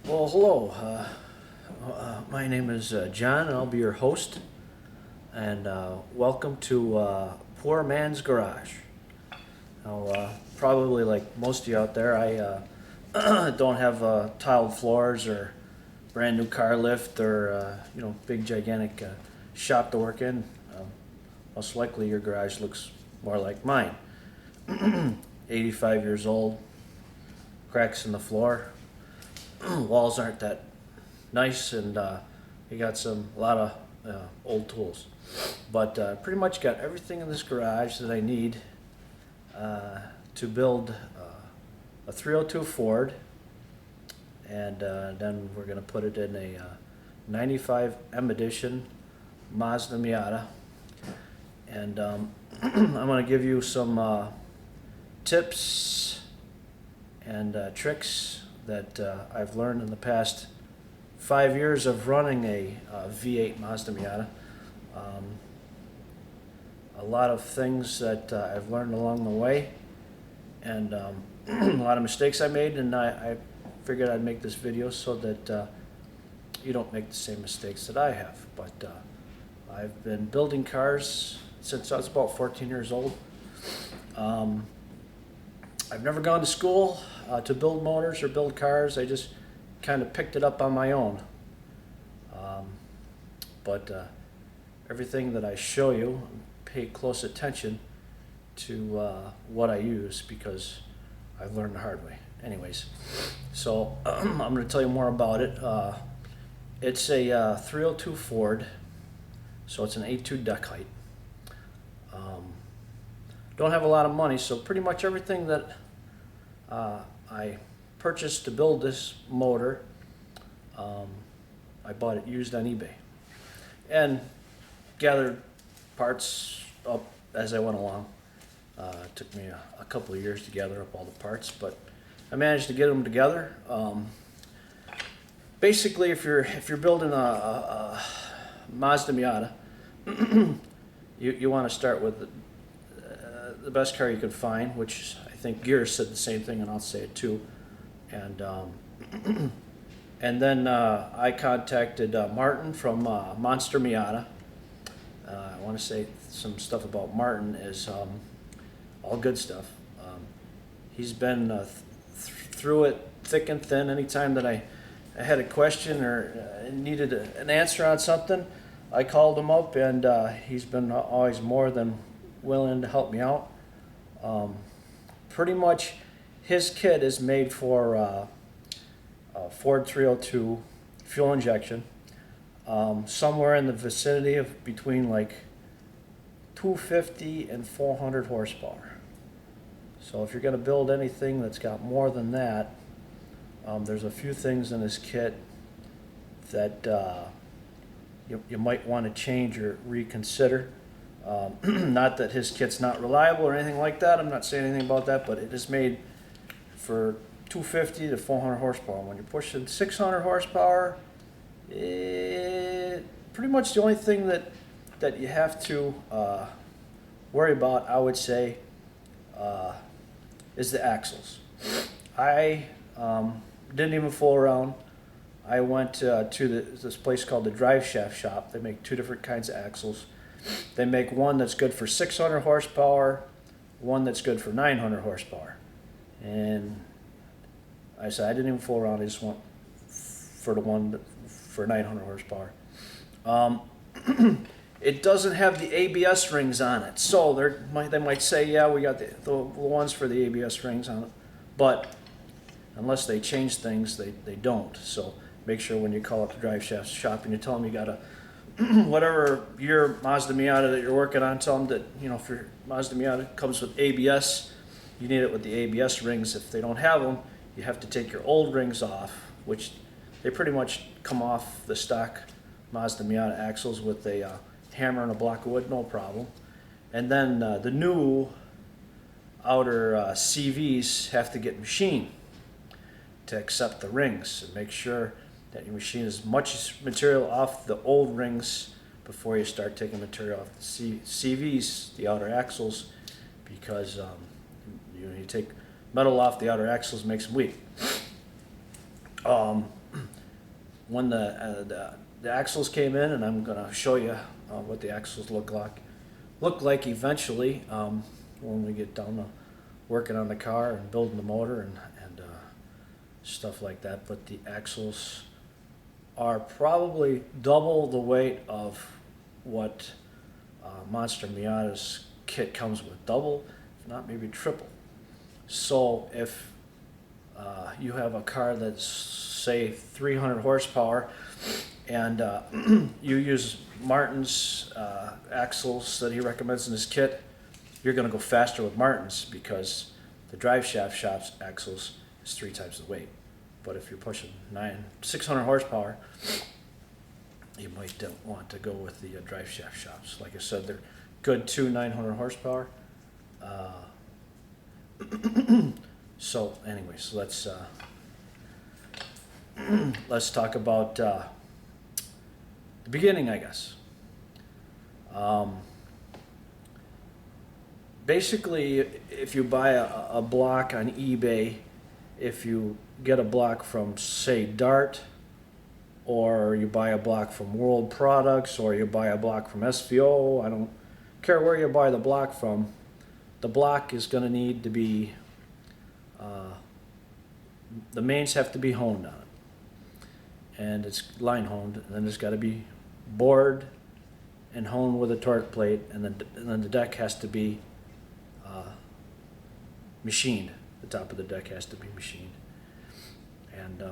Well, hello. My name is John, and I'll be your host. And welcome to Poor Man's Garage. Now, probably like most of you out there, I don't have tiled floors or brand new car lift or big gigantic shop to work in. Most likely, your garage looks more like mine. 85 years old, cracks in the floor, walls aren't that nice, and you got a lot of old tools. But pretty much got everything in this garage that I need to build a 302 Ford, and then we're going to put it in a 95 M Edition Mazda Miata. And I'm going to give you some tips and tricks that I've learned in the past 5 years of running a V8 Mazda Miata. A lot of things that I've learned along the way, and a lot of mistakes I made, and I figured I'd make this video so that you don't make the same mistakes that I have. But I've been building cars since I was about 14 years old. I've never gone to school to build motors or build cars. I just kind of picked it up on my own. But everything that I show you, pay close attention to what I use, because I've learned the hard way. Anyways, so I'm going to tell you more about it. It's a 302 Ford, so it's an A2 deck height. Don't have a lot of money, so pretty much everything that I purchased to build this motor, I bought it used on eBay and gathered parts up as I went along. It took me a couple of years to gather up all the parts, but I managed to get them together. Basically, if you're building a Mazda Miata, you want to start with the best car you can find, which I think Gear said the same thing, and I'll say it too. And and then I contacted Martin from Monster Miata. I want to say some stuff about Martin is all good stuff. He's been through it thick and thin. Anytime that I had a question or needed an answer on something, I called him up, and he's been always more than willing to help me out. Pretty much his kit is made for Ford 302 fuel injection, somewhere in the vicinity of between like 250 and 400 horsepower. So if you're going to build anything that's got more than that, there's a few things in this kit that you might want to change or reconsider. Not that his kit's not reliable or anything like that. I'm not saying anything about that, but it is made for 250 to 400 horsepower. When you're pushing 600 horsepower, pretty much the only thing that you have to worry about, I would say, is the axles. I didn't even fool around. I went to this place called the Drive Shaft Shop. They make two different kinds of axles. They make one that's good for 600 horsepower, one that's good for 900 horsepower. And I said I didn't even fool around. I just went for the one for 900 horsepower. It doesn't have the ABS rings on it, so they might say, yeah, we got the ones for the ABS rings on it, but unless they change things, they don't. So make sure when you call up the Drive Shaft Shop and you tell them you got a whatever your Mazda Miata that you're working on, tell them that, if your Mazda Miata comes with ABS, you need it with the ABS rings. If they don't have them, you have to take your old rings off, which they pretty much come off the stock Mazda Miata axles with a hammer and a block of wood, no problem. And then the new outer CVs have to get machined to accept the rings, and make sure that you machine as much material off the old rings before you start taking material off the CVs, the outer axles, because you take metal off the outer axles, makes them weak. when the axles came in, and I'm gonna show you what the axles look like eventually when we get down to working on the car and building the motor and stuff like that. But the axles are probably double the weight of what Monster Miata's kit comes with. Double, if not maybe triple. So if you have a car that's say 300 horsepower and you use Martin's axles that he recommends in his kit, you're going to go faster with Martin's because the drive shaft shop's axles is 3 times the weight. But if you're pushing 600 horsepower, you might want to go with the drive shaft shops. Like I said, they're good 900 horsepower. So anyways, let's talk about the beginning, I guess. Basically, if you buy a block on eBay, if you get a block from, say, Dart, or you buy a block from World Products, or you buy a block from SVO, I don't care where you buy the block from, the block is going to need to be, the mains have to be honed on it. And it's line honed, and then there's got to be bored and honed with a torque plate, and then the deck has to be machined. The top of the deck has to be machined. And